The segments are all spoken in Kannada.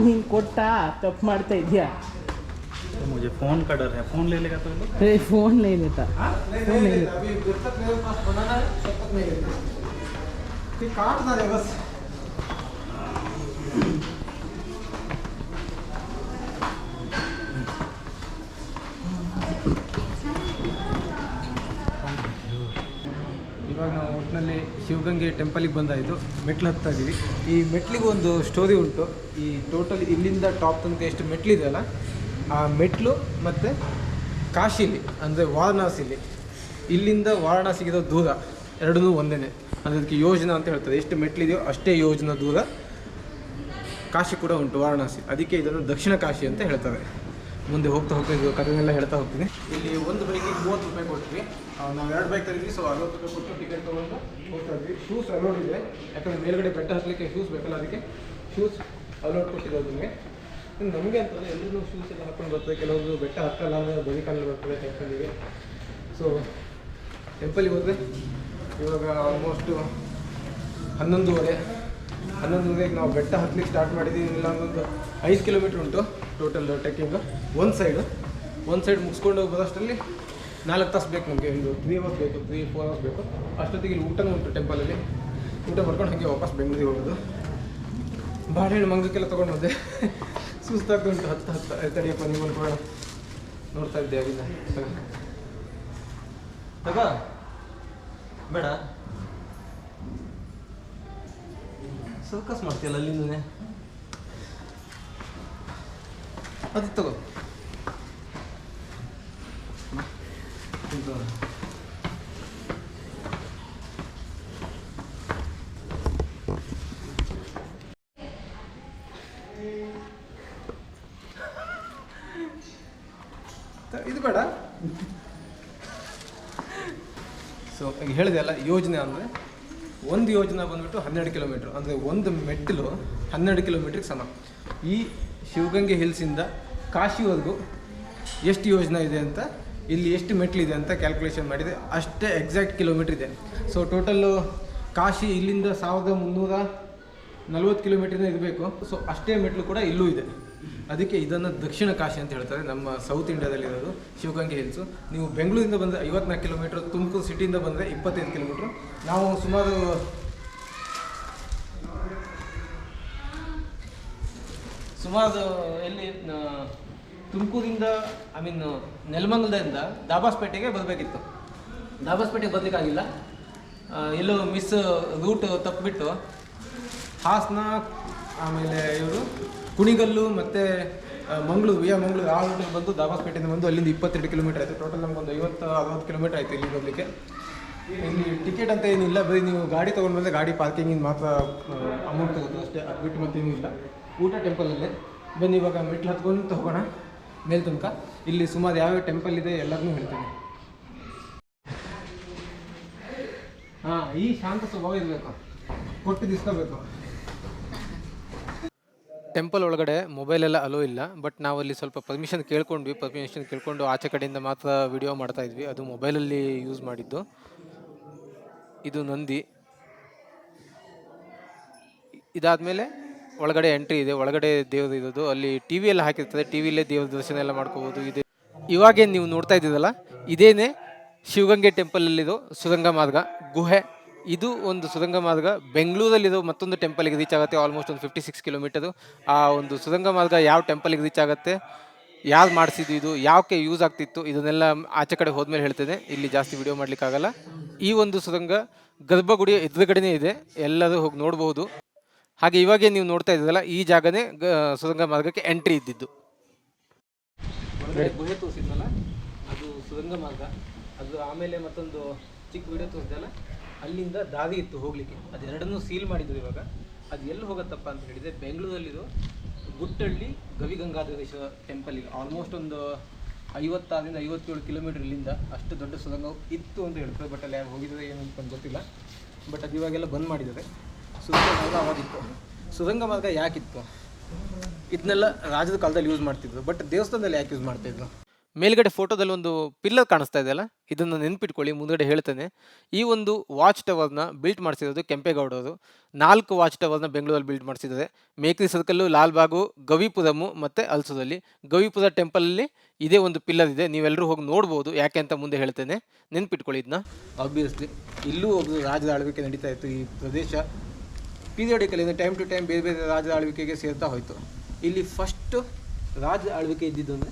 ನೀನು ಕೊಟ್ಟಾ ತಪ್ಪು ಮಾಡ್ತಾ ಇದೆಯಾ? मुझे फ़ोन का डर है, फ़ोन ले लेगा तो लोग। अरे फ़ोन नहीं लेता, फ़ोन नहीं लेता। अभी जब तक मेरे पास बनाना है तब तक नहीं लेते, फिर काट ना दे बस। ಇವಾಗ ನಾವು ಒಟ್ಟಿನಲ್ಲಿ ಶಿವಗಂಗೆ ಟೆಂಪಲಿಗೆ ಬಂದಾಯಿತು, ಮೆಟ್ಲು ಹತ್ತಾ ಇದ್ದೀವಿ. ಈ ಮೆಟ್ಲಿಗೆ ಒಂದು ಸ್ಟೋರಿ ಉಂಟು. ಈ ಟೋಟಲ್ ಇಲ್ಲಿಂದ ಟಾಪ್ ತನಕ ಎಷ್ಟು ಮೆಟ್ಲಿದೆಯಲ್ಲ, ಆ ಮೆಟ್ಲು ಮತ್ತು ಕಾಶಿಲಿ ಅಂದರೆ ವಾರಣಾಸಿಲಿ, ಇಲ್ಲಿಂದ ವಾರಣಾಸಿಗಿರೋ ದೂರ ಎರಡೂ ಒಂದೇ. ಅದಕ್ಕೆ ಯೋಜನಾ ಅಂತ ಹೇಳ್ತಾರೆ. ಎಷ್ಟು ಮೆಟ್ಲಿದೆಯೋ ಅಷ್ಟೇ ಯೋಜನಾ ದೂರ ಕಾಶಿ ಕೂಡ ಉಂಟು, ವಾರಣಾಸಿ. ಅದಕ್ಕೆ ಇದನ್ನು ದಕ್ಷಿಣ ಕಾಶಿ ಅಂತ ಹೇಳ್ತಾರೆ. ಮುಂದೆ ಹೋಗ್ತಾ ಇದು ಕಥೆನೆಲ್ಲ ಹೇಳ್ತಾ ಹೋಗ್ತೀನಿ. ಇಲ್ಲಿ ಒಂದು ಬೈಕಿಗೆ 30 ರೂಪಾಯಿ ಕೊಟ್ವಿ. ನಾವು 2 ಬೈಕ್ ತರಿದ್ವಿ, ಸೊ 60 ರೂಪಾಯಿ ಕೊಟ್ಟು ಟಿಕೆಟ್ ತೊಗೊಂಡು ಹೋಗ್ತಾ ಇದ್ವಿ. ಶೂಸ್ ಅಲೋಡ್ ಇದೆ, ಯಾಕಂದರೆ ಮೇಲ್ಗಡೆ ಬೆಟ್ಟ ಹತ್ತಲಿಕ್ಕೆ ಶೂಸ್ ಬೇಕಲ್ಲ, ಅದಕ್ಕೆ ಶೂಸ್ ಅಲೋಡ್ ಕೊಟ್ಟಿರೋದು ನಿಮಗೆ. ನಮಗೆ ಅಂತಂದರೆ ಎಲ್ಲರೂ ಶೂಸ್ ಎಲ್ಲ ಹಾಕೊಂಡು ಬರ್ತದೆ. ಕೆಲವೊಂದು ಬೆಟ್ಟ ಹತ್ತಲ್ಲ ಅಂದರೆ ಬರೀ ಕಾಲಲ್ಲಿ ಬರ್ತದೆ ಟೆಂಪಲಿಗೆ. ಸೊ ಟೆಂಪಲಿಗೆ ಹೋದರೆ ಇವಾಗ ಆಲ್ಮೋಸ್ಟು 11:30ಗೆ ನಾವು ಬೆಟ್ಟ ಹತ್ತಲಿಕ್ಕೆ ಸ್ಟಾರ್ಟ್ ಮಾಡಿದ್ದೀವಿ. ಇಲ್ಲ ಒಂದು 5 ಕಿಲೋಮೀಟ್ರ್ ಉಂಟು ಟೋಟಲ್ ಟ್ರೆಕ್ಕಿಂಗು. ಒಂದು ಸೈಡ್ ಮುಗಿಸ್ಕೊಂಡು ಬರೋಷ್ಟರಲ್ಲಿ 4 ತಾಸು ಬೇಕು ನಮಗೆ. ಒಂದು 3 ಅವರ್ಸ್ ಬೇಕು, 3-4 ಅವರ್ಸ್ ಬೇಕು. ಅಷ್ಟೊತ್ತಿಗೆ ಇಲ್ಲಿ ಊಟನೂ ಉಂಟು ಟೆಂಪಲಲ್ಲಿ. ಊಟ ಮಾಡ್ಕೊಂಡು ಹಾಗೆ ವಾಪಸ್ ಬೆಂಗಳೂರಿಗೆ ಹೋಗೋದು. ಬಾಳೆಹಣ್ಣು ಮಂಗಕ್ಕೆಲ್ಲ ತೊಗೊಂಡು ಹೋದೆ. ಸುಸ್ತಾಗ್ತಾ ಉಂಟು. ಹತ್ತು ತಡಿಯಪ್ಪ ನಿಮ್ಮನ್ನು ಕೂಡ ನೋಡ್ತಾ ಇದ್ದೆ ಆಗಿಂದ. ತಗ ಬೇಡ, ಸರ್ಕಸ್ ಮಾಡ್ತೀಯಲ್ಲ ಅಲ್ಲಿಂದನೇ. ಅದು ತಗೋ. ಇದು ಬೇಡ. ಸೊ ಈಗ ಹೇಳಿದೆ ಅಲ್ಲ, ಯೋಜನೆ ಅಂದರೆ ಒಂದು ಯೋಜನೆ ಬಂದ್ಬಿಟ್ಟು 12 ಕಿಲೋಮೀಟ್ರ್, ಅಂದರೆ ಒಂದು ಮೆಟ್ಟಿಲು 12 ಕಿಲೋಮೀಟ್ರಿಗೆ ಸಮ. ಈ ಶಿವಗಂಗೆ ಹಿಲ್ಸಿಂದ ಕಾಶಿವರೆಗೂ ಎಷ್ಟು ಯೋಜನೆ ಇದೆ ಅಂತ, ಇಲ್ಲಿ ಎಷ್ಟು ಮೆಟ್ಲಿದೆ ಅಂತ ಕ್ಯಾಲ್ಕುಲೇಷನ್ ಮಾಡಿದೆ. ಅಷ್ಟೇ ಎಕ್ಸಾಕ್ಟ್ ಕಿಲೋಮೀಟ್ರ್ ಇದೆ. ಸೊ ಟೋಟಲ್ಲು ಕಾಶಿ ಇಲ್ಲಿಂದ 1340 ಕಿಲೋಮೀಟ್ರಿಂದ ಇರಬೇಕು. ಸೊ ಅಷ್ಟೇ ಮೆಟ್ಲು ಕೂಡ ಇಲ್ಲೂ ಇದೆ. ಅದಕ್ಕೆ ಇದನ್ನು ದಕ್ಷಿಣ ಕಾಶಿ ಅಂತ ಹೇಳ್ತಾರೆ. ನಮ್ಮ ಸೌತ್ ಇಂಡಿಯಾದಲ್ಲಿರೋದು ಶಿವಗಂಗೆ ಹಿಲ್ಸು. ನೀವು ಬೆಂಗಳೂರಿಂದ ಬಂದರೆ 54 ಕಿಲೋಮೀಟ್ರ್, ತುಮಕೂರು ಸಿಟಿಯಿಂದ ಬಂದರೆ 25 ಕಿಲೋಮೀಟ್ರು. ನಾವು ಸುಮಾರು ಎಲ್ಲಿ ತುಮಕೂರಿಂದ ನೆಲಮಂಗಲದಿಂದ ದಾಬಾಸ್ಪೇಟೆಗೆ ಬರಬೇಕಿತ್ತು. ದಾಬಾಸ್ಪೇಟೆಗೆ ಬರಲಿಕ್ಕಾಗಿಲ್ಲ, ಎಲ್ಲೋ ಮಿಸ್ ರೂಟ್ ತಪ್ಪಿಬಿಟ್ಟು ಹಾಸನ, ಆಮೇಲೆ ಇವರು ಕುಣಿಗಲ್ಲು ಮತ್ತು ಮಂಗಳೂರು ಆ ರೂಟಿಗೆ ಬಂದು ದಾಬಾಸ್ಪೇಟೆಯಿಂದ ಬಂದು ಅಲ್ಲಿಂದ 22 ಕಿಲೋಮೀಟ್ರ್ ಆಯಿತು. ಟೋಟಲ್ ನಮಗೊಂದು 50-60 ಕಿಲೋಮೀಟ್ರ್ ಆಯಿತು ಇಲ್ಲಿ ಬರಲಿಕ್ಕೆ. ಇಲ್ಲಿ ಟಿಕೆಟ್ ಅಂತ ಏನಿಲ್ಲ, ಬರೀ ನೀವು ಗಾಡಿ ತೊಗೊಂಡು ಬಂದರೆ ಗಾಡಿ ಪಾರ್ಕಿಂಗಿಂದ ಮಾತ್ರ ಅಮೌಂಟ್ ತಗೋದು ಅಷ್ಟೇ. ಅದು ಬಿಟ್ಟು ಮತ್ತೇನೂ ಇಲ್ಲ. ಊಟ ಟೆಂಪಲಲ್ಲೇ. ಬನ್ನಿ ಇವಾಗ ಮೆಟ್ಲು ಹತ್ಕೊಂಡು ಹೋಗೋಣ ಮೇಲೆ ತನಕ. ಇಲ್ಲಿ ಸುಮಾರು ಯಾವ್ಯಾವ ಟೆಂಪಲ್ ಇದೆ ಎಲ್ಲರನ್ನೂ ಹೇಳ್ತೀನಿ. ಹಾಂ, ಈ ಶಾಂತ ಸ್ವಭಾವ ಇರಬೇಕು, ಕೊಟ್ಟು ಇಸ್ಕೋಬೇಕು. ಟೆಂಪಲ್ ಒಳಗಡೆ ಮೊಬೈಲೆಲ್ಲ ಅಲೋ ಇಲ್ಲ, ಬಟ್ ನಾವಲ್ಲಿ ಸ್ವಲ್ಪ ಪರ್ಮಿಷನ್ ಕೇಳ್ಕೊಂಡು ಆಚೆ ಕಡೆಯಿಂದ ಮಾತ್ರ ವಿಡಿಯೋ ಮಾಡ್ತಾ ಇದ್ವಿ. ಅದು ಮೊಬೈಲಲ್ಲಿ ಯೂಸ್ ಮಾಡಿದ್ದು. ಇದು ನಂದಿ. ಇದಾದಮೇಲೆ ಒಳಗಡೆ ಎಂಟ್ರಿ ಇದೆ. ಒಳಗಡೆ ದೇವರು ಇರೋದು. ಅಲ್ಲಿ ಟಿ ವಿ ಎಲ್ಲ ಹಾಕಿರ್ತದೆ, ಟಿ ವಿಲೇ ದೇವ್ರ ದರ್ಶನ ಎಲ್ಲ ಮಾಡ್ಕೋಬೋದು. ಇದೆ ಇವಾಗೇನು ನೀವು ನೋಡ್ತಾ ಇದ್ದೀರಲ್ಲ, ಇದೇನೇ ಶಿವಗಂಗೆ ಟೆಂಪಲಲ್ಲಿರೋ ಸುರಂಗ ಮಾರ್ಗ ಗುಹೆ. ಇದು ಒಂದು ಸುರಂಗ ಮಾರ್ಗ ಬೆಂಗಳೂರಲ್ಲಿರೋ ಮತ್ತೊಂದು ಟೆಂಪಲ್ಗೆ ರೀಚ್ ಆಗುತ್ತೆ. ಆಲ್ಮೋಸ್ಟ್ ಒಂದು 56 ಕಿಲೋಮೀಟರು. ಆ ಒಂದು ಸುರಂಗ ಮಾರ್ಗ ಯಾವ ಟೆಂಪಲ್ಗೆ ರೀಚ್ ಆಗುತ್ತೆ, ಯಾರು ಮಾಡಿಸಿದ್ದು, ಇದು ಯಾಕೆ ಯೂಸ್ ಆಗ್ತಿತ್ತು, ಇದನ್ನೆಲ್ಲ ಆಚೆ ಕಡೆ ಹೋದ್ಮೇಲೆ ಹೇಳ್ತೇನೆ. ಇಲ್ಲಿ ಜಾಸ್ತಿ ವಿಡಿಯೋ ಮಾಡಲಿಕ್ಕಾಗಲ್ಲ. ಈ ಒಂದು ಸುರಂಗ ಗರ್ಭಗುಡಿಯ ಎದುರುಗಡೆನೇ ಇದೆ, ಎಲ್ಲರೂ ಹೋಗಿ ನೋಡ್ಬೋದು. ಹಾಗೆ ಇವಾಗೇ ನೀವು ನೋಡ್ತಾ ಇದ್ದೀರಲ್ಲ, ಈ ಜಾಗನೇ ಸುರಂಗ ಮಾರ್ಗಕ್ಕೆ ಎಂಟ್ರಿ ಇದ್ದಿದ್ದು. ಗುಹೆ ತೋರಿಸಿದ್ನಲ್ಲ, ಅದು ಸುರಂಗ ಮಾರ್ಗ. ಅದು ಆಮೇಲೆ ಮತ್ತೊಂದು ಚಿಕ್ಕ ವಿಡಿಯೋ ತೋರಿಸಿದಲ್ಲ, ಅಲ್ಲಿಂದ ದಾರಿ ಇತ್ತು ಹೋಗಲಿಕ್ಕೆ. ಅದೆರಡನ್ನೂ ಸೀಲ್ ಮಾಡಿದ್ರು ಇವಾಗ. ಅದು ಎಲ್ಲಿ ಹೋಗುತ್ತಪ್ಪ ಅಂತ ಹೇಳಿದರೆ, ಬೆಂಗಳೂರಲ್ಲಿರೋ ಗುಟ್ಟಳ್ಳಿ ಗವಿಗಂಗಾಧರೇಶ್ವರ ಟೆಂಪಲಿಗೆ ಆಲ್ಮೋಸ್ಟ್ ಒಂದು 56-57 ಕಿಲೋಮೀಟರ್ ಇಲ್ಲಿಂದ. ಅಷ್ಟು ದೊಡ್ಡ ಸುರಂಗ ಇತ್ತು ಅಂತ ಹೇಳ್ತಾರೆ. ಬಟ್ ಅಲ್ಲಿ ಯಾರು ಹೋಗಿದ್ದಾರೆ ಏನು ಅಂತ ಗೊತ್ತಿಲ್ಲ. ಬಟ್ ಅದು ಇವಾಗೆಲ್ಲ ಬಂದ್ ಮಾಡಿದ್ದಾರೆ. ಸುರಂಗ ಮಾರ್ಗ ಅವಾಗಿತ್ತು. ಸುರಂಗ ಮಾರ್ಗ ಯಾಕಿತ್ತು, ಇದನ್ನೆಲ್ಲ ರಾಜರ ಕಾಲದಲ್ಲಿ ಯೂಸ್ ಮಾಡ್ತಿದ್ರು. ಬಟ್ ದೇವಸ್ಥಾನದಲ್ಲಿ ಯಾಕೆ ಯೂಸ್ ಮಾಡ್ತಾಯಿದ್ರು? ಮೇಲ್ಗಡೆ ಫೋಟೋದಲ್ಲಿ ಒಂದು ಪಿಲ್ಲರ್ ಕಾಣಿಸ್ತಾ ಇದೆಯಲ್ಲ, ಇದನ್ನು ನೆನ್ಪಿಟ್ಕೊಳ್ಳಿ, ಮುಂದ್ಗಡೆ ಹೇಳ್ತೇನೆ. ಈ ಒಂದು ವಾಚ್ ಟವರ್ನ ಬಿಲ್ಟ್ ಮಾಡಿಸಿರೋದು ಕೆಂಪೇಗೌಡರು. 4 ವಾಚ್ ಟವರ್ನ ಬೆಂಗಳೂರಲ್ಲಿ ಬಿಲ್ಟ್ ಮಾಡಿಸಿದ್ದಾರೆ. ಮೇಕ್ರಿ ಸರ್ಕಲ್ಲು, ಲಾಲ್ಬಾಗು, ಗವಿಪುರಮು ಮತ್ತು ಅಲ್ಸೂರಲ್ಲಿ. ಗವಿಪುರ ಟೆಂಪಲಲ್ಲಿ ಇದೇ ಒಂದು ಪಿಲ್ಲರ್ ಇದೆ, ನೀವೆಲ್ಲರೂ ಹೋಗಿ ನೋಡ್ಬೋದು. ಯಾಕೆ ಅಂತ ಮುಂದೆ ಹೇಳ್ತೇನೆ, ನೆನ್ಪಿಟ್ಕೊಳ್ಳಿ ಇದನ್ನ. ಆಬ್ವಿಯಸ್ಲಿ ಇಲ್ಲೂ ಒಬ್ಬರು ರಾಜರ ಆಳ್ವಿಕೆ ನಡೀತಾ ಇತ್ತು. ಈ ಪ್ರದೇಶ ಪೀರಿಯಾಡಿಕಲಿ ಅಂದರೆ ಟೈಮ್ ಟು ಟೈಮ್ ಬೇರೆ ಬೇರೆ ರಾಜರ ಆಳ್ವಿಕೆಗೆ ಸೇರ್ತಾ ಹೋಯಿತು. ಇಲ್ಲಿ ಫಸ್ಟ್ ರಾಜ ಆಳ್ವಿಕೆ ಇದ್ದಿದ್ದು ಅಂದರೆ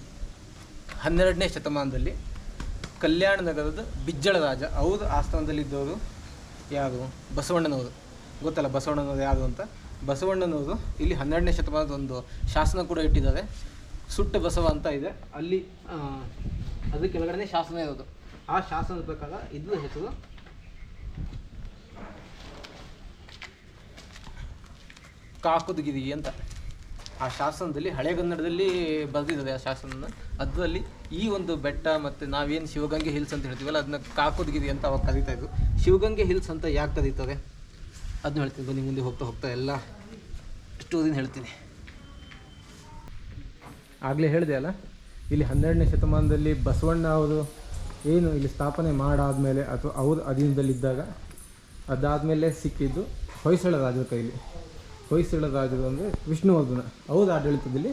12ನೇ ಶತಮಾನದಲ್ಲಿ ಕಲ್ಯಾಣ ನಗರದ ಬಿಜ್ಜಳ ರಾಜ. ಅವರು ಆಸ್ಥಾನದಲ್ಲಿದ್ದವರು ಯಾರು? ಬಸವಣ್ಣನವರು. ಗೊತ್ತಲ್ಲ ಬಸವಣ್ಣನವರು ಯಾರು ಅಂತ. ಬಸವಣ್ಣನವರು ಇಲ್ಲಿ 12ನೇ ಶತಮಾನದ ಒಂದು ಶಾಸನ ಕೂಡ ಇಟ್ಟಿದ್ದಾರೆ. ಸುಟ್ಟ ಬಸವ ಅಂತ ಇದೆ ಅಲ್ಲಿ, ಅದ್ರ ಕೆಳಗಡೆ ಶಾಸನ ಇರೋದು. ಆ ಶಾಸನದ ಪ್ರಕಾರ ಇದ್ರ ಹೆಸರು ಕಾಕುದಗಿರಿ ಅಂತ. ಆ ಶಾಸನದಲ್ಲಿ ಹಳೆಗನ್ನಡದಲ್ಲಿ ಬರೆದಿದ್ದಾರೆ ಆ ಶಾಸನ. ಅದರಲ್ಲಿ ಈ ಒಂದು ಬೆಟ್ಟ ಮತ್ತು ನಾವೇನು ಶಿವಗಂಗೆ ಹಿಲ್ಸ್ ಅಂತ ಹೇಳ್ತೀವಲ್ಲ ಅದನ್ನ ಕಾಕುದಗಿರಿ ಅಂತ ಅವಾಗ ಕರೀತಾ ಇದ್ರು. ಶಿವಗಂಗೆ ಹಿಲ್ಸ್ ಅಂತ ಯಾಕೆ ಕರೀತಾರೆ ಅದನ್ನ ಹೇಳ್ತೀನಿ ಬನ್ನಿ. ಮುಂದೆ ಹೋಗ್ತಾ ಹೋಗ್ತಾ ಎಲ್ಲ ಸ್ಟೋರಿನ ಹೇಳ್ತೀನಿ. ಆಗಲೇ ಹೇಳಿದೆ ಅಲ್ಲ, ಇಲ್ಲಿ 12ನೇ ಶತಮಾನದಲ್ಲಿ ಬಸವಣ್ಣ ಅವರು ಏನು ಇಲ್ಲಿ ಸ್ಥಾಪನೆ ಮಾಡಾದಮೇಲೆ ಅಥವಾ ಅವ್ರ ಅಧೀನದಲ್ಲಿದ್ದಾಗ ಅದಾದಮೇಲೆ ಸಿಕ್ಕಿದ್ದು ಹೊಯ್ಸಳ ರಾಜರ ಕೈಲಿ. ಹೊಯ್ಸಳ ರಾಜರು ಅಂದರೆ ವಿಷ್ಣುವರ್ಧನ, ಅವ್ರ ಆಡಳಿತದಲ್ಲಿ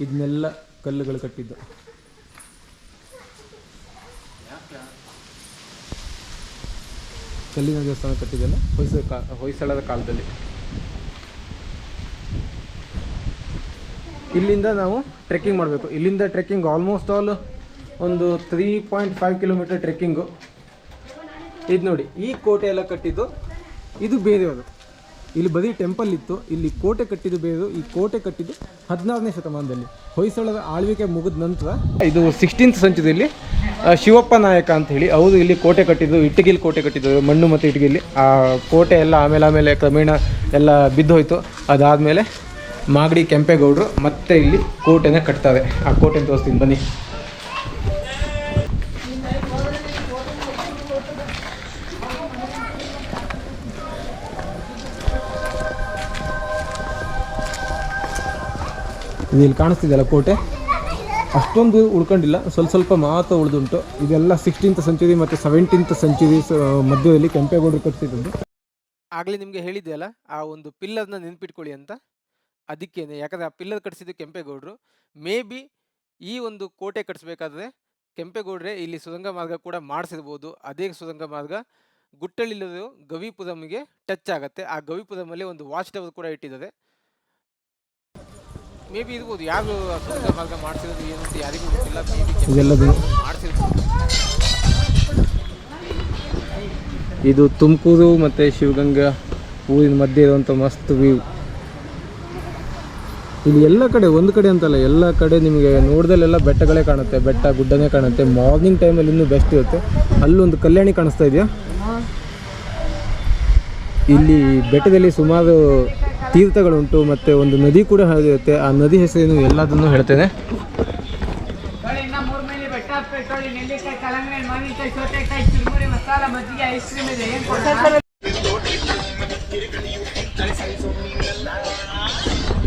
ಇದನ್ನೆಲ್ಲ ಕಲ್ಲುಗಳು ಕಟ್ಟಿದ್ದು. ಕಲ್ಲಿನ ದೇವಸ್ಥಾನ ಕಟ್ಟಿದ್ದಲ್ಲ ಹೊಯ್ಸಳದ ಕಾಲದಲ್ಲಿ. ಇಲ್ಲಿಂದ ನಾವು ಟ್ರೆಕ್ಕಿಂಗ್ ಮಾಡಬೇಕು. ಇಲ್ಲಿಂದ ಟ್ರೆಕ್ಕಿಂಗ್ ಆಲ್ಮೋಸ್ಟ್ ಆಲ್ ಒಂದು 3.5 ಕಿಲೋಮೀಟರ್ ಟ್ರೆಕ್ಕಿಂಗು. ಇದು ನೋಡಿ, ಈ ಕೋಟೆ ಎಲ್ಲ ಕಟ್ಟಿದ್ದು ಇದು ಬೇರೆಯವರು. ಇಲ್ಲಿ ಬರೀ ಟೆಂಪಲ್ ಇತ್ತು, ಇಲ್ಲಿ ಕೋಟೆ ಕಟ್ಟಿದ್ದು ಬೇರೆ. ಈ ಕೋಟೆ ಕಟ್ಟಿದ್ದು 16ನೇ ಶತಮಾನದಲ್ಲಿ ಹೊಯ್ಸಳದ ಆಳ್ವಿಕೆ ಮುಗಿದ ನಂತರ. ಇದು 16th ಸೆಂಚುರಿಯಲ್ಲಿ ಶಿವಪ್ಪ ನಾಯಕ ಅಂತ ಹೇಳಿ ಅವರು ಇಲ್ಲಿ ಕೋಟೆ ಕಟ್ಟಿದ್ದು. ಇಟ್ಟಿಗೆಲಿ ಕೋಟೆ ಕಟ್ಟಿದ್ದು, ಮಣ್ಣು ಮತ್ತು ಇಟ್ಟಿಗೆಲಿ. ಆ ಕೋಟೆ ಎಲ್ಲ ಆಮೇಲೆ ಕ್ರಮೇಣ ಎಲ್ಲ ಬಿದ್ದೋಯ್ತು. ಅದಾದಮೇಲೆ ಮಾಗಡಿ ಕೆಂಪೇಗೌಡರು ಮತ್ತೆ ಇಲ್ಲಿ ಕೋಟೆನ ಕಟ್ತಾರೆ. ಆ ಕೋಟೆನ ತೋರಿಸ್ತೀನಿ ಬನ್ನಿ. ಇಲ್ಲಿ ಕಾಣಿಸ್ತಿದೆಯಲ್ಲ ಕೋಟೆ, ಅಷ್ಟೊಂದು ಉಳ್ಕೊಂಡಿಲ್ಲ, ಸ್ವಲ್ಪ ಮಾತ್ರ ಉಳಿದುಂಟು. ಇದೆಲ್ಲ 16th ಸೆಂಚುರಿ ಮತ್ತು 17th ಸೆಂಚುರಿ ಮಧ್ಯದಲ್ಲಿ ಕೆಂಪೇಗೌಡರು ಕಟ್ಟಿಸಿದ್ದು. ಆಗಲೇ ನಿಮಗೆ ಹೇಳಿದೆಯಲ್ಲ ಆ ಒಂದು ಪಿಲ್ಲರ್ನ ನೆನ್ಪಿಟ್ಕೊಳ್ಳಿ ಅಂತ, ಅದಕ್ಕೇನೆ. ಯಾಕಂದರೆ ಆ ಪಿಲ್ಲರ್ ಕಟ್ಟಿಸಿದ್ದು ಕೆಂಪೇಗೌಡರು. ಮೇ ಬಿ ಈ ಒಂದು ಕೋಟೆ ಕಟ್ಟಿಸ್ಬೇಕಾದ್ರೆ ಕೆಂಪೇಗೌಡರೇ ಇಲ್ಲಿ ಸುರಂಗ ಮಾರ್ಗ ಕೂಡ ಮಾಡಿಸಿರ್ಬೋದು. ಅದೇ ಸುರಂಗ ಮಾರ್ಗ ಗುಟ್ಟಳ್ಳಿಲಿರೋ ಗವಿಪುರಮ್ಗೆ ಟಚ್ ಆಗುತ್ತೆ. ಆ ಗವಿಪುರಮಲ್ಲಿ ಒಂದು ವಾಚ್ ಟವರ್ ಕೂಡ ಇಟ್ಟಿದ್ದಾರೆ. ಮೇ ಬಿ ಇರ್ಬೋದು, ಯಾರು ಸುರಂಗ ಮಾರ್ಗ ಮಾಡಿಸಿರೋದು ಏನು ಅಂತ ಯಾರಿಗೂ ಗೊತ್ತಿಲ್ಲ. ಮಾಡಿಸಿರ್ಬೋದು. ಇದು ತುಮಕೂರು ಮತ್ತು ಶಿವಗಂಗಾ ಊರಿನ ಮಧ್ಯೆ ಇರುವಂಥ ಮಸ್ತ್ ವ್ಯೂ. ಇಲ್ಲಿ ಎಲ್ಲ ಕಡೆ, ಒಂದು ಕಡೆ ಅಂತಲ್ಲ, ಎಲ್ಲ ಕಡೆ ನಿಮಗೆ ನೋಡ್ದಲ್ಲೆಲ್ಲ ಬೆಟ್ಟಗಳೇ ಕಾಣುತ್ತೆ, ಬೆಟ್ಟ ಗುಡ್ಡನೇ ಕಾಣುತ್ತೆ. ಮಾರ್ನಿಂಗ್ ಟೈಮಲ್ಲಿ ಇನ್ನೂ ಬೆಸ್ಟ್ ಇರುತ್ತೆ. ಅಲ್ಲೊಂದು ಕಲ್ಯಾಣಿ ಕಾಣಿಸ್ತಾ ಇದೆಯಾ? ಇಲ್ಲಿ ಬೆಟ್ಟದಲ್ಲಿ ಸುಮಾರು ತೀರ್ಥಗಳುಂಟು ಮತ್ತು ಒಂದು ನದಿ ಕೂಡ ಹರಿಯುತ್ತೆ. ಆ ನದಿ ಹೆಸರೇನು ಎಲ್ಲದನ್ನು ಹೇಳ್ತೇನೆ.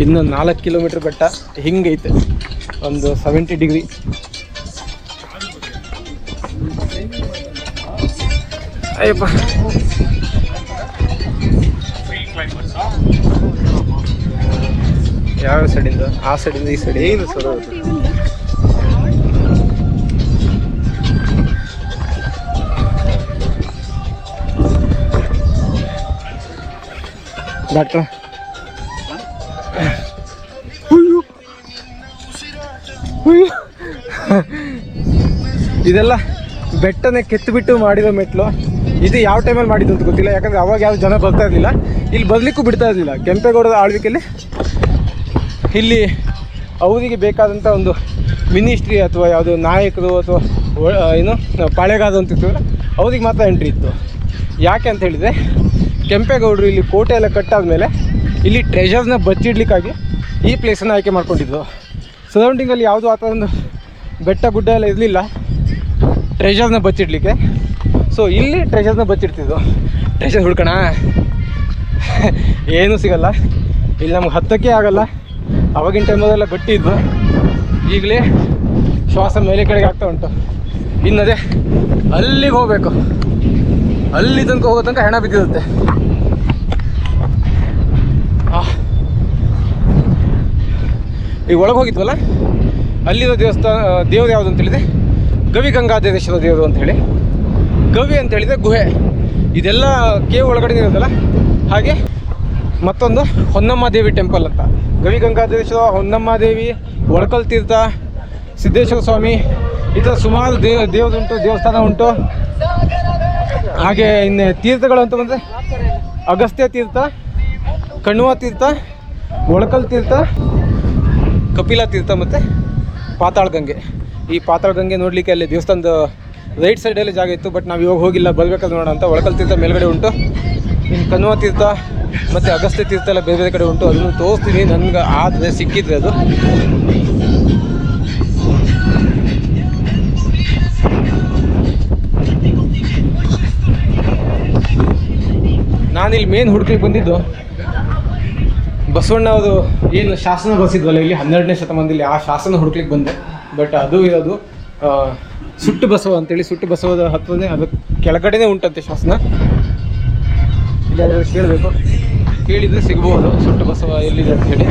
ಇನ್ನು 4 ಕಿಲೋಮೀಟರ್ ಬೆಟ್ಟ ಹಿಂಗೈತೆ, ಒಂದು 70 ಡಿಗ್ರಿ. ಅಯ್ಯಪ್ಪ, ಯಾವ ಸೈಡಿಂದ? ಆ ಸೈಡಿಂದ ಈ ಸೈಡ್ ಏನು ಸರ್? ಡಾಕ್ಟ್ರ, ಇದೆಲ್ಲ ಬೆಟ್ಟನೇ ಕೆತ್ತಬಿಟ್ಟು ಮಾಡಿರೋ ಮೆಟ್ಲು. ಇದು ಯಾವ ಟೈಮಲ್ಲಿ ಮಾಡಿದ್ದು ಅಂತ ಗೊತ್ತಿಲ್ಲ, ಯಾಕಂದರೆ ಅವಾಗ ಯಾವ ಜನ ಬರ್ತಾ ಇರಲಿಲ್ಲ, ಇಲ್ಲಿ ಬರಲಿಕ್ಕೂ ಬಿಡ್ತಾ ಇರಲಿಲ್ಲ. ಕೆಂಪೇಗೌಡರ ಆಳ್ವಿಕೆಯಲ್ಲಿ ಇಲ್ಲಿ ಅವರಿಗೆ ಬೇಕಾದಂಥ ಒಂದು ಮಿನಿಸ್ಟ್ರಿ ಅಥವಾ ಯಾವುದೋ ನಾಯಕರು ಅಥವಾ ಏನು ಪಾಳೆಗಾರ ಅಂತಿರ್ತೀವಲ್ಲ, ಅವ್ರಿಗೆ ಮಾತ್ರ ಎಂಟ್ರಿ ಇತ್ತು. ಯಾಕೆ ಅಂತ ಹೇಳಿದರೆ, ಕೆಂಪೇಗೌಡರು ಇಲ್ಲಿ ಕೋಟೆ ಎಲ್ಲ ಕಟ್ಟಾದಮೇಲೆ ಇಲ್ಲಿ ಟ್ರೆಷರ್ಸ್ನ ಬಚ್ಚಿಡ್ಲಿಕ್ಕಾಗಿ ಈ ಪ್ಲೇಸನ್ನು ಆಯ್ಕೆ ಮಾಡ್ಕೊಂಡಿದ್ದು. ಸರೌಂಡಿಂಗಲ್ಲಿ ಯಾವುದೂ ಆ ಥರ ಒಂದು ಬೆಟ್ಟ ಗುಡ್ಡ ಎಲ್ಲ ಇರಲಿಲ್ಲ ಟ್ರೆಷರ್ಸ್ನ ಬಚ್ಚಿಡ್ಲಿಕ್ಕೆ. ಸೊ ಇಲ್ಲಿ ಟ್ರೆಷರ್ಸ್ನ ಬಚ್ಚಿಡ್ತಿದ್ದು. ಟ್ರೆಷರ್ ಹುಡ್ಕೋಣ, ಏನೂ ಸಿಗಲ್ಲ ಇಲ್ಲಿ, ನಮ್ಗೆ ಹತ್ತಕ್ಕೆ ಆಗಲ್ಲ. ಆವಾಗಿನ ಟೈಮಲ್ಲೆಲ್ಲ ಗಟ್ಟಿ ಇದ್ವು. ಈಗಲೇ ಶ್ವಾಸ ಮೇಲೆ ಕೆಳಗೆ ಆಗ್ತಾ ಉಂಟು. ಇನ್ನದೇ ಅಲ್ಲಿಗೆ ಹೋಗಬೇಕು, ಅಲ್ಲಿ ತನಕ ಹೋಗೋ ತನಕ ಹೆಣ ಬಿದ್ದಿರುತ್ತೆ. ಈಗ ಒಳಗೆ ಹೋಗಿದ್ವಲ್ಲ, ಅಲ್ಲಿರೋ ದೇವಸ್ಥಾನ ದೇವರು ಯಾವುದು ಅಂತೇಳಿದೆ, ಗವಿಗಂಗಾಧರೇಶ್ವರ ದೇವರು ಅಂತೇಳಿ. ಗವಿ ಅಂತ ಹೇಳಿದರೆ ಗುಹೆ, ಇದೆಲ್ಲ ಕೇವ್ ಒಳಗಡೆ ಇರೋದಲ್ಲ. ಹಾಗೆ ಮತ್ತೊಂದು ಹೊನ್ನಮ್ಮ ದೇವಿ ಟೆಂಪಲ್ ಅಂತ, ಗವಿಗಂಗಾಧರೇಶ್ವರ, ಹೊನ್ನಮ್ಮ ದೇವಿ, ಒಳಕಲ್ ತೀರ್ಥ, ಸಿದ್ದೇಶ್ವರ ಸ್ವಾಮಿ, ಈ ಥರ ಸುಮಾರು ದೇವರುಂಟು, ದೇವಸ್ಥಾನ ಉಂಟು. ಹಾಗೆ ಇನ್ನು ತೀರ್ಥಗಳು ಅಂತ ಬಂದರೆ ಅಗಸ್ತ್ಯ ತೀರ್ಥ, ಕಣ್ವ ತೀರ್ಥ, ಒಳಕಲ್ ತೀರ್ಥ, ಕಪಿಲ ತೀರ್ಥ ಮತ್ತು ಪಾತಾಳ ಗಂಗೆ. ಈ ಪಾತಾಳ ಗಂಗೆ ನೋಡಲಿಕ್ಕೆ ಅಲ್ಲಿ ದೇವಸ್ಥಾನದ ರೈಟ್ ಸೈಡಲ್ಲಿ ಜಾಗ ಇತ್ತು, ಬಟ್ ನಾವು ಇವಾಗ ಹೋಗಿಲ್ಲ, ಬರಬೇಕಾದ್ರೆ ನೋಡೋಣ ಅಂತ. ಒಳಕಲ್ ತೀರ್ಥ ಮೇಲ್ಗಡೆ ಉಂಟು, ಇನ್ನು ಕಣ್ವ ತೀರ್ಥ ಮತ್ತು ಅಗಸ್ತ್ಯ ತೀರ್ಥ ಎಲ್ಲ ಬೇರೆ ಬೇರೆ ಕಡೆ ಉಂಟು. ಅದನ್ನು ತೋರಿಸ್ತೀನಿ ನನಗೆ ಆದರೆ ಸಿಕ್ಕಿದ್ರೆ ಅದು. ನಾನಿಲ್ಲಿ ಮೇನ್ ಹುಡುಕಲಿಕ್ಕೆ ಬಂದಿದ್ದು ಬಸವಣ್ಣ ಅವರು ಏನು ಶಾಸನ ಬರೆಸಿದ್ವಲ್ಲ ಇಲ್ಲಿ 12ನೇ ಶತಮಾನದಲ್ಲಿ, ಆ ಶಾಸನ ಹುಡುಕ್ಲಿಕ್ಕೆ ಬಂದೆ. ಬಟ್ ಅದು ಇರೋದು ಸುಟ್ಟು ಬಸವ ಅಂತೇಳಿ, ಸುಟ್ಟು ಬಸವದ ಹತ್ರನೇ ಅದು ಕೆಳಗಡೆನೇ ಉಂಟಂತೆ ಶಾಸನ. ಇಲ್ಲಿ ಕೇಳಬೇಕು, ಕೇಳಿದರೆ ಸಿಗ್ಬೋದು ಸುಟ್ಟು ಬಸವ ಎಲ್ಲಿದೆ ಅಂತೇಳಿ.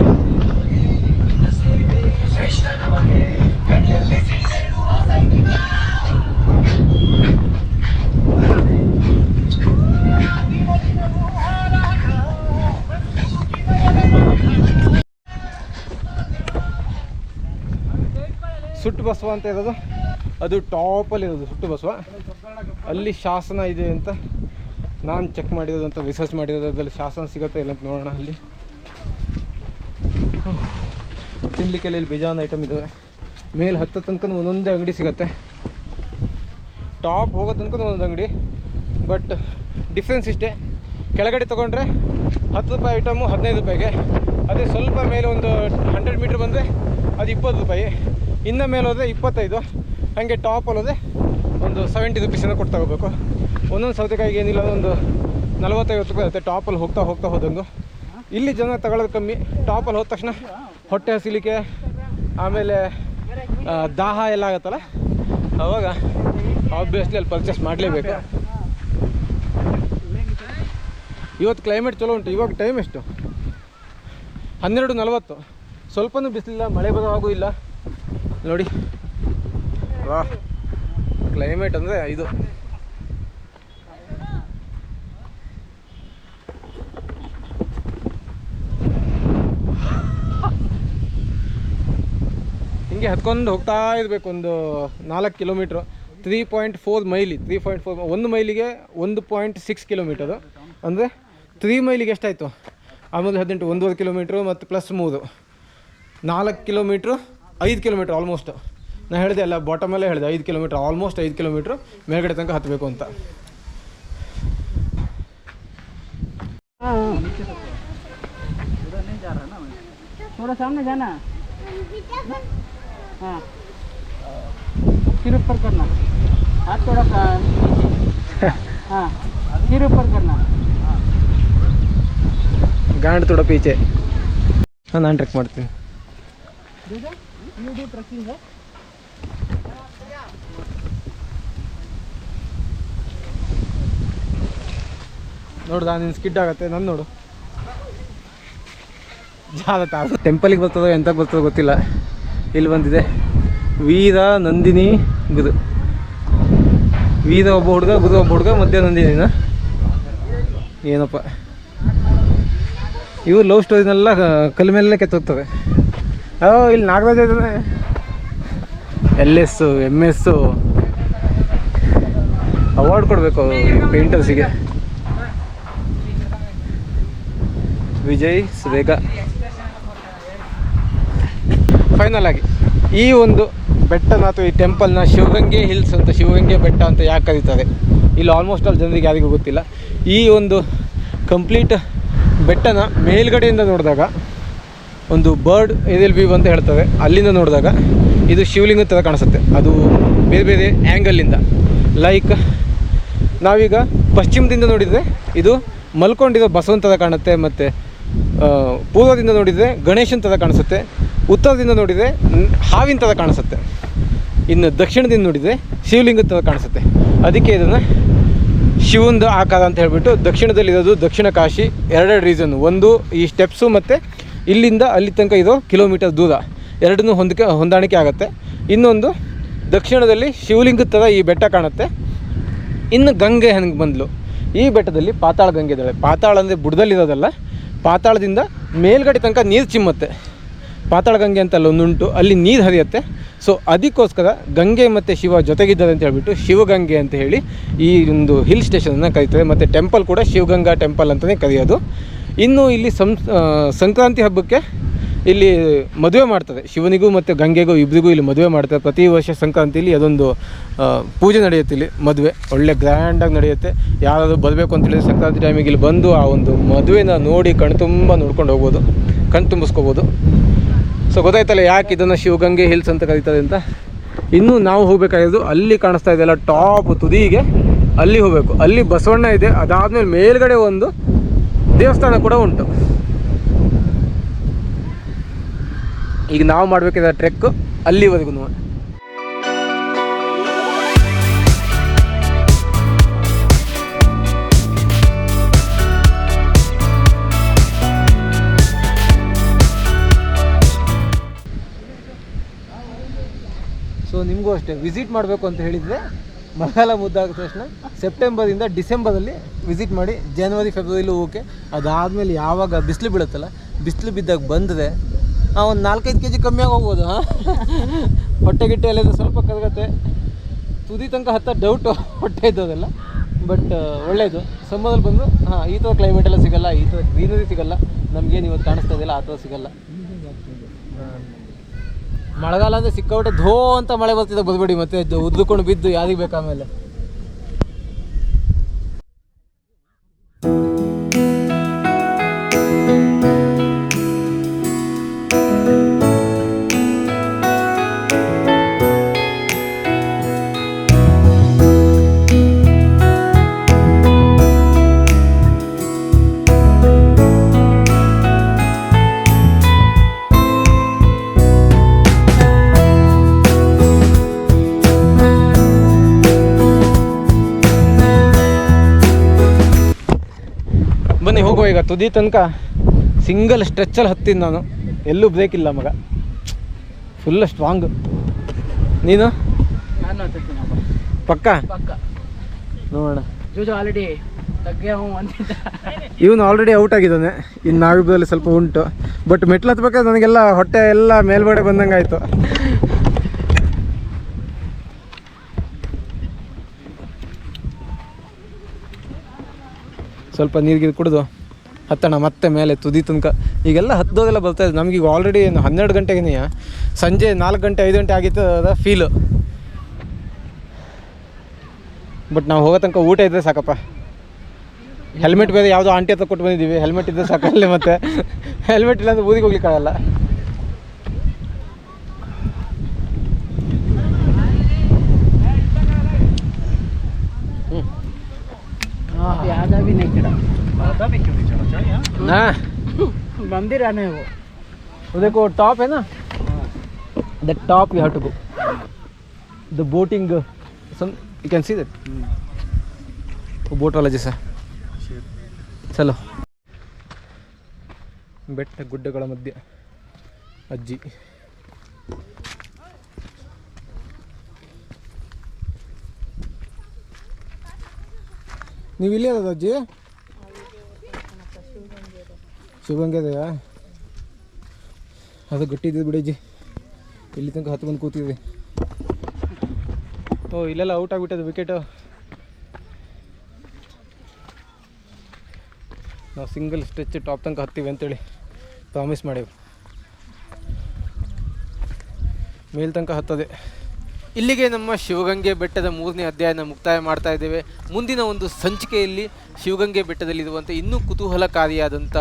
ಸುಟ್ಟು ಬಸವ ಅಂತ ಇರೋದು, ಅದು ಟಾಪಲ್ಲಿ ಇರೋದು ಸುಟ್ಟು ಬಸವ. ಅಲ್ಲಿ ಶಾಸನ ಇದೆ ಅಂತ ನಾನು ಚೆಕ್ ಮಾಡಿರೋದು, ಅಂತ ರಿಸರ್ಚ್ ಮಾಡಿರೋದು. ಅದರಲ್ಲಿ ಶಾಸನ ಸಿಗುತ್ತೆ ಇಲ್ಲ ಅಂತ ನೋಡೋಣ. ಅಲ್ಲಿ ತಿನ್ನಲಿಕ್ಕೆಲ್ಲ ಇಲ್ಲಿ ಬೇಜಾನ್ ಐಟಮ್ ಇದ್ದಾವೆ. ಮೇಲೆ ಹತ್ತೋ ತನಕ ಒಂದೊಂದೇ ಅಂಗಡಿ ಸಿಗುತ್ತೆ, ಟಾಪ್ ಹೋಗೋ ತನಕ ಒಂದೊಂದು ಅಂಗಡಿ. ಬಟ್ ಡಿಫ್ರೆನ್ಸ್ ಇಷ್ಟೇ, ಕೆಳಗಡೆ ತೊಗೊಂಡ್ರೆ 10 ರೂಪಾಯಿ ಐಟಮು 15 ರೂಪಾಯಿಗೆ. ಅದೇ ಸ್ವಲ್ಪ ಮೇಲೆ ಒಂದು 100 ಮೀಟ್ರ್ ಬಂದರೆ ಅದು 20 ರೂಪಾಯಿ, ಇನ್ನು ಮೇಲೆ ಹೋದರೆ 25. ಹಾಗೆ ಟಾಪಲ್ಲಿ ಹೋದರೆ ಒಂದು 70 ರುಪೀಸನ್ನು ಕೊಟ್ಟು ತಗೋಬೇಕು. ಒಂದೊಂದು ಸೌತೆಕಾಯಿಗೆ ಏನಿಲ್ಲ ಒಂದು 40-50 ರೂಪಾಯಿ ಇರುತ್ತೆ ಟಾಪಲ್ಲಿ ಹೋಗ್ತಾ ಹೋದಂಗೆ. ಇಲ್ಲಿ ಜನ ತಗೊಳ್ಳೋದು ಕಮ್ಮಿ. ಟಾಪಲ್ಲಿ ಹೋದ ತಕ್ಷಣ ಹೊಟ್ಟೆ ಹಸಿಲಿಕ್ಕೆ, ಆಮೇಲೆ ದಾಹ ಎಲ್ಲ ಆಗುತ್ತಲ್ಲ, ಆವಾಗ ಆಬ್ವಿಯಸ್ಲಿ ಅಲ್ಲಿ ಪರ್ಚೇಸ್ ಮಾಡಲೇಬೇಕು. ಇವತ್ತು ಕ್ಲೈಮೇಟ್ ಚಲೋ ಉಂಟು. ಇವಾಗ ಟೈಮ್ ಎಷ್ಟು? 12:40. ಸ್ವಲ್ಪನೂ ಬಿಸಿಲಿಲ್ಲ, ಮಳೆ ಬರೋ ಹಾಗೂ ಇಲ್ಲ ನೋಡಿ. ವಾ, ಕ್ಲೈಮೇಟ್ ಅಂದರೆ ಇದು. ಹಿಂಗೆ ಹತ್ಕೊಂಡು ಹೋಗ್ತಾ ಇರಬೇಕು. ಒಂದು 4 ಕಿಲೋಮೀಟ್ರು, 3.4 ಮೈಲಿ. 3.4 1 ಮೈಲಿಗೆ 1.6 ಕಿಲೋಮೀಟರು. ಅಂದರೆ 3 ಮೈಲಿಗೆ ಎಷ್ಟಾಯಿತು? ಆಮೇಲೆ 18, 1.5 ಕಿಲೋಮೀಟ್ರು ಮತ್ತು ಪ್ಲಸ್ 3, 4 ಕಿಲೋಮೀಟ್ರು, 5 ಕಿಲೋಮೀಟ್ರ್ ಆಲ್ಮೋಸ್ಟ್. ನಾನು ಹೇಳಿದೆ ಅಲ್ಲ, ಬಾಟಮಲ್ಲೇ ಹೇಳಿದೆ 5 ಕಿಲೋಮೀಟ್ರ್, ಆಲ್ಮೋಸ್ಟ್ 5 ಕಿಲೋಮೀಟ್ರ್ ಮೇಲ್ಗಡೆ ತನಕ ಹತ್ತಬೇಕು ಅಂತ. थोड़ा सामने जाना, हाँ फिर ऊपर करना, हाथ थोड़ा हाँ फिर ऊपर करना, गांड थोड़ा पीछे. हाँ, ನಾನು ಟ್ರೆಕ್ ಮಾಡ್ತೀನಿ. ट्रैकिंग है. ನೋಡ್ದ, ನೀನು ಸ್ಕಿಡ್ ಆಗುತ್ತೆ. ನಾನು ನೋಡು ಜಾಗತ್ತ. ಟೆಂಪಲಿಗೆ ಬರ್ತದೋ ಎಂತ ಬರ್ತದೋ ಗೊತ್ತಿಲ್ಲ. ಇಲ್ಲಿ ಬಂದಿದೆ ವೀರ ನಂದಿನಿ ಗುರು. ವೀರ ಒಬ್ಬ ಹುಡುಗ, ಗುರು ಒಬ್ಬ ಹುಡುಗ, ಮಧ್ಯ ನಂದಿನಿನ ಏನಪ್ಪ. ಇವು ಲವ್ ಸ್ಟೋರಿನೆಲ್ಲ ಕಲ್ ಮೇಲೆ ಕೆತ್ತೋಗ್ತವೆ. ಇಲ್ಲಿ ನಾಗರಾಜ ಇದ್ದಾನೆ, LS MS ಅವಾರ್ಡ್ ಕೊಡಬೇಕು ಪೇಂಟರ್ಸಿಗೆ. ವಿಜಯ್ ಸುರೇಗ. ಫೈನಲ್ ಆಗಿ ಈ ಒಂದು ಬೆಟ್ಟನ ಅಥವಾ ಈ ಟೆಂಪಲ್ನ ಶಿವಗಂಗೆ ಹಿಲ್ಸ್ ಅಂತ, ಶಿವಗಂಗೆ ಬೆಟ್ಟ ಅಂತ ಯಾಕೆ ಕರೀತಾರೆ ಇಲ್ಲಿ ಆಲ್ಮೋಸ್ಟ್ ಆಲ್ ಜನರಿಗೆ ಯಾರಿಗೂ ಗೊತ್ತಿಲ್ಲ. ಈ ಒಂದು ಕಂಪ್ಲೀಟ್ ಬೆಟ್ಟನ ಮೇಲ್ಗಡೆಯಿಂದ ನೋಡಿದಾಗ ಒಂದು ಬರ್ಡ್ ಏರಿಯಲ್ ವ್ಯೂ ಅಂತ ಹೇಳ್ತವೆ. ಅಲ್ಲಿಂದ ನೋಡಿದಾಗ ಇದು ಶಿವಲಿಂಗ ಥರ ಕಾಣಿಸುತ್ತೆ. ಅದು ಬೇರೆ ಬೇರೆ ಆ್ಯಂಗಲಿಂದ. ಲೈಕ್ ನಾವೀಗ ಪಶ್ಚಿಮದಿಂದ ನೋಡಿದರೆ ಇದು ಮಲ್ಕೊಂಡಿರೋ ಬಸವನ ಥರ ಕಾಣುತ್ತೆ, ಮತ್ತು ಪೂರ್ವದಿಂದ ನೋಡಿದರೆ ಗಣೇಶನ ಥರ ಕಾಣಿಸುತ್ತೆ, ಉತ್ತರದಿಂದ ನೋಡಿದರೆ ಹಾವಿನ ಥರ ಕಾಣಿಸುತ್ತೆ. ಇನ್ನು ದಕ್ಷಿಣದಿಂದ ನೋಡಿದರೆ ಶಿವಲಿಂಗದ ಥರ ಕಾಣಿಸುತ್ತೆ. ಅದಕ್ಕೆ ಇದನ್ನು ಶಿವಂದು ಆಕಾರ ಅಂತ ಹೇಳಿಬಿಟ್ಟು ದಕ್ಷಿಣದಲ್ಲಿರೋದು ದಕ್ಷಿಣ ಕಾಶಿ. ಎರಡೆರಡು ರೀಸನ್ನು, ಒಂದು ಈ ಸ್ಟೆಪ್ಸು ಮತ್ತು ಇಲ್ಲಿಂದ ಅಲ್ಲಿ ತನಕ ಇರೋ ಕಿಲೋಮೀಟರ್ ದೂರ ಎರಡನ್ನೂ ಹೊಂದಾಣಿಕೆ ಆಗುತ್ತೆ. ಇನ್ನೊಂದು ದಕ್ಷಿಣದಲ್ಲಿ ಶಿವಲಿಂಗದ ಥರ ಈ ಬೆಟ್ಟ ಕಾಣುತ್ತೆ. ಇನ್ನು ಗಂಗೆ ಹಂಗೆ ಬಂದಳು. ಈ ಬೆಟ್ಟದಲ್ಲಿ ಪಾತಾಳ ಗಂಗೆ ಇದ್ದಾಳೆ. ಪಾತಾಳ ಅಂದರೆ ಬುಡದಲ್ಲಿರೋದಲ್ಲ, ಪಾತಾಳದಿಂದ ಮೇಲ್ಗಡೆ ತನಕ ನೀರು ಚಿಮ್ಮುತ್ತೆ. ಪಾತಾಳ ಗಂಗೆ ಅಂತ ಅಲ್ಲೊಂದುಂಟು, ಅಲ್ಲಿ ನೀರು ಹರಿಯುತ್ತೆ. ಸೊ ಅದಕ್ಕೋಸ್ಕರ ಗಂಗೆ ಮತ್ತು ಶಿವ ಜೊತೆಗಿದ್ದಾರೆ ಅಂತ ಹೇಳ್ಬಿಟ್ಟು ಶಿವಗಂಗೆ ಅಂತ ಹೇಳಿ ಈ ಒಂದು ಹಿಲ್ ಸ್ಟೇಷನನ್ನು ಕರೀತಾರೆ. ಮತ್ತು ಟೆಂಪಲ್ ಕೂಡ ಶಿವಗಂಗಾ ಟೆಂಪಲ್ ಅಂತಲೇ ಕರೆಯೋದು. ಇನ್ನು ಇಲ್ಲಿ ಸಂಕ್ರಾಂತಿ ಹಬ್ಬಕ್ಕೆ ಇಲ್ಲಿ ಮದುವೆ ಮಾಡ್ತಾರೆ. ಶಿವನಿಗೂ ಮತ್ತು ಗಂಗೆಗೂ ಇಬ್ಬರಿಗೂ ಇಲ್ಲಿ ಮದುವೆ ಮಾಡ್ತಾರೆ. ಪ್ರತಿ ವರ್ಷ ಸಂಕ್ರಾಂತಿಲಿ ಅದೊಂದು ಪೂಜೆ ನಡೆಯುತ್ತೆ. ಇಲ್ಲಿ ಮದುವೆ ಒಳ್ಳೆ ಗ್ರ್ಯಾಂಡಾಗಿ ನಡೆಯುತ್ತೆ. ಯಾರಾದರೂ ಬರಬೇಕು ಅಂತೇಳಿದ್ರೆ ಸಂಕ್ರಾಂತಿ ಟೈಮಿಗೆ ಇಲ್ಲಿ ಬಂದು ಆ ಒಂದು ಮದುವೆನ ನೋಡಿ ಕಣ್ತುಂಬ ನೋಡ್ಕೊಂಡು ಹೋಗ್ಬೋದು, ಕಣ್ ತುಂಬಿಸ್ಕೋಬೋದು. ಸೊ ಗೊತ್ತಾಯ್ತಲ್ಲ ಯಾಕೆ ಇದನ್ನು ಶಿವಗಂಗೆ ಹಿಲ್ಸ್ ಅಂತ ಕರೀತಾರೆ ಅಂತ. ಇನ್ನೂ ನಾವು ಹೋಗಬೇಕಾಗಿರೋದು ಅಲ್ಲಿ ಕಾಣಿಸ್ತಾ ಇದೆಯಲ್ಲ ಟಾಪ್ ತುದಿಗೆ, ಅಲ್ಲಿ ಹೋಗಬೇಕು. ಅಲ್ಲಿ ಬಸವಣ್ಣ ಇದೆ. ಅದಾದಮೇಲೆ ಮೇಲ್ಗಡೆ ಒಂದು ದೇವಸ್ಥಾನ ಕೂಡ ಉಂಟು. ಈಗ ನಾವು ಮಾಡಬೇಕಿದ್ದ ಟ್ರೆಕ್ ಅಲ್ಲಿವರೆಗೂ. ಸೊ ನಿಮಗೂ ಅಷ್ಟೇ ವಿಸಿಟ್ ಮಾಡಬೇಕು ಅಂತ ಹೇಳಿದರೆ ಮಳೆಗಾಲ ಮುದ್ದಾದ ತಕ್ಷಣ ಸೆಪ್ಟೆಂಬರಿಂದ ಡಿಸೆಂಬರಲ್ಲಿ ವಿಸಿಟ್ ಮಾಡಿ. ಜನವರಿ ಫೆಬ್ರವರಿಲೂ ಓಕೆ. ಅದಾದಮೇಲೆ ಯಾವಾಗ ಬಿಸಿಲು ಬೀಳುತ್ತಲ್ಲ, ಬಿಸಿಲು ಬಿದ್ದಾಗ ಬಂದರೆ ಒಂದು 4-5 kg ಕಮ್ಮಿಯಾಗಿ ಹೋಗ್ಬೋದು. ಹೊಟ್ಟೆ ಗಿಟ್ಟೆ ಎಲ್ಲ ಸ್ವಲ್ಪ ಕರಗತ್ತೆ. ತುದಿ ತನಕ ಹತ್ತ ಡೌಟು ಹೊಟ್ಟೆ ಇದ್ದೋದೆಲ್ಲ. ಬಟ್ ಒಳ್ಳೆಯದು. ಸಮ್ಮರಲ್ಲಿ ಬಂದು ಈ ಥರ ಕ್ಲೈಮೇಟ್ ಎಲ್ಲ ಸಿಗೋಲ್ಲ, ಈ ಥರ ಗ್ರೀನರಿ ಸಿಗೋಲ್ಲ. ನಮಗೇನು ಇವತ್ತು ಕಾಣಿಸ್ತಾ ಇದೆಯಲ್ಲ ಆ ಥರ ಸಿಗೋಲ್ಲ. ಮಳೆಗಾಲ ಅಂದರೆ ಸಿಕ್ಕಾಬಿಟ್ಟೆ ಧೋ ಅಂತ ಮಳೆ ಬರ್ತಿದ್ದೆ, ಬರಬೇಡಿ ಮತ್ತೆ ಉದ್ದುಕೊಂಡು ಬಿದ್ದು ಯಾರಿಗೆ ಬೇಕು ಆಮೇಲೆ. ಬನ್ನಿ ಹೋಗುವ. ಈಗ ತುದಿ ತನಕ ಸಿಂಗಲ್ ಸ್ಟ್ರೆಚ್ಚಲ್ಲಿ ಹತ್ತೀನಿ ನಾನು, ಎಲ್ಲೂ ಬ್ರೇಕ್ ಇಲ್ಲ ಮಗ, ಫುಲ್ ಸ್ಟ್ರಾಂಗ್. ನೀನು? ನಾನು ಹತ್ತೀನಿ ಪಕ್ಕ ಪಕ್ಕ. ನೋಡೋಣ. ಜೂಜು ಆಲ್ರೆಡಿ ಇವನು ಆಲ್ರೆಡಿ ಔಟ್ ಆಗಿದ್ದಾನೆ. ಇನ್ನು ನಾವಿಬ್ಬರಲ್ಲಿ ಸ್ವಲ್ಪ ಉಂಟು. ಬಟ್ ಮೆಟ್ಲು ಹತ್ಬೇಕಾದ್ರೆ ನನಗೆಲ್ಲ ಹೊಟ್ಟೆ ಎಲ್ಲ ಮೇಲ್ಗಡೆ ಬಂದಂಗೆ ಆಯಿತು. ಸ್ವಲ್ಪ ನೀರಿಗೆ ಕುಡಿದು ಹತ್ತೋಣ ಮತ್ತೆ ಮೇಲೆ ತುದಿ ತನಕ. ಈಗೆಲ್ಲ ಹತ್ತೋದೆಲ್ಲ ಬರ್ತಾಯಿದೆ. ನಮಗೀಗ ಆಲ್ರೆಡಿ 12 ಗಂಟೆಗೆ ಸಂಜೆ 4 ಗಂಟೆ 5 ಗಂಟೆ ಆಗಿತ್ತು ಅದ ಫೀಲು. ಬಟ್ ನಾವು ಹೋಗೋ ತನಕ ಊಟ ಇದ್ದರೆ ಸಾಕಪ್ಪ. ಹೆಲ್ಮೆಟ್ ಬೇರೆ ಯಾವುದೋ ಆಂಟಿ ಹತ್ರ ಕೊಟ್ಟು ಬಂದಿದ್ದೀವಿ. ಹೆಲ್ಮೆಟ್ ಇದ್ದರೆ ಸಾಕಲ್ಲೇ, ಮತ್ತೆ ಹೆಲ್ಮೆಟ್ ಇಲ್ಲಾಂದ್ರೆ ಊರಿಗೆ ಹೋಗ್ಲಿಕ್ಕಾಗಲ್ಲ. आधा भी नहीं चढ़ा। आधा भी क्यों नहीं चढ़ा? चाहिए हाँ, मंदिर आने वो देखो टॉप है ना, the top you have to go. The boating, some you can see that. वो बोट वाला जैसा. चलो. ಬೆಟ್ಟ ಗುಡ್ಡಗಳ ಮಧ್ಯೆ ಅಜ್ಜಿ. ನೀವು ಇಲ್ಲೇ ಇರೋದು ಅಜ್ಜಿ? ಶಿವಗಂಗೆ ಇದೆಯಾ? ಅದು ಗಟ್ಟಿ ಇದ್ದಿದ್ದು ಬಿಡಜ್ಜಿ. ಇಲ್ಲಿ ತನಕ ಹತ್ತು ಬಂದು ಕೂತಿದ್ವಿ. ಓ ಇಲ್ಲೆಲ್ಲ ಔಟ್ ಆಗಿಬಿಟ್ಟದು ವಿಕೆಟು. ನಾವು ಸಿಂಗಲ್ ಸ್ಟ್ರೆಚ್ ಟಾಪ್ ತನಕ ಹತ್ತೀವಿ ಅಂತೇಳಿ ಪ್ರಾಮಿಸ್ ಮಾಡೇವು. ಮೇಲ್ ತನಕ ಹತ್ತದೆ. ಇಲ್ಲಿಗೆ ನಮ್ಮ ಶಿವಗಂಗೆ ಬೆಟ್ಟದ 3ನೇ ಅಧ್ಯಾಯನ ಮುಕ್ತಾಯ ಮಾಡ್ತಾ ಇದ್ದೇವೆ. ಮುಂದಿನ ಒಂದು ಸಂಚಿಕೆಯಲ್ಲಿ ಶಿವಗಂಗೆ ಬೆಟ್ಟದಲ್ಲಿರುವಂಥ ಇನ್ನೂ ಕುತೂಹಲಕಾರಿಯಾದಂಥ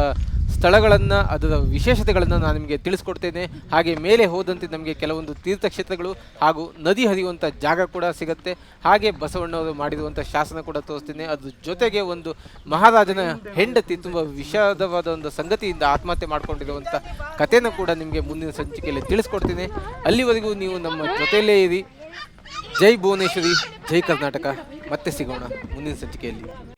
ಸ್ಥಳಗಳನ್ನು, ಅದರ ವಿಶೇಷತೆಗಳನ್ನು ನಾನು ನಿಮಗೆ ತಿಳಿಸ್ಕೊಡ್ತೇನೆ. ಹಾಗೆ ಮೇಲೆ ಹೋದಂತೆ ನಮಗೆ ಕೆಲವೊಂದು ತೀರ್ಥಕ್ಷೇತ್ರಗಳು ಹಾಗೂ ನದಿ ಹರಿಯುವಂಥ ಜಾಗ ಕೂಡ ಸಿಗುತ್ತೆ. ಹಾಗೆ ಬಸವಣ್ಣವರು ಮಾಡಿರುವಂಥ ಶಾಸನ ಕೂಡ ತೋರಿಸ್ತೇನೆ. ಅದ್ರ ಜೊತೆಗೆ ಒಂದು ಮಹಾರಾಜನ ಹೆಂಡತಿ ತುಂಬ ವಿಷಾದವಾದ ಒಂದು ಸಂಗತಿಯಿಂದ ಆತ್ಮಹತ್ಯೆ ಮಾಡ್ಕೊಂಡಿರುವಂಥ ಕಥೆನೂ ಕೂಡ ನಿಮಗೆ ಮುಂದಿನ ಸಂಚಿಕೆಯಲ್ಲಿ ತಿಳಿಸ್ಕೊಡ್ತೇನೆ. ಅಲ್ಲಿವರೆಗೂ ನೀವು ನಮ್ಮ ಜೊತೆಯಲ್ಲೇ ಇರಿ. ಜೈ ಭುವನೇಶ್ವರಿ, ಜೈ ಕರ್ನಾಟಕ. ಮತ್ತೆ ಸಿಗೋಣ ಮುಂದಿನ ಸಂಚಿಕೆಯಲ್ಲಿ.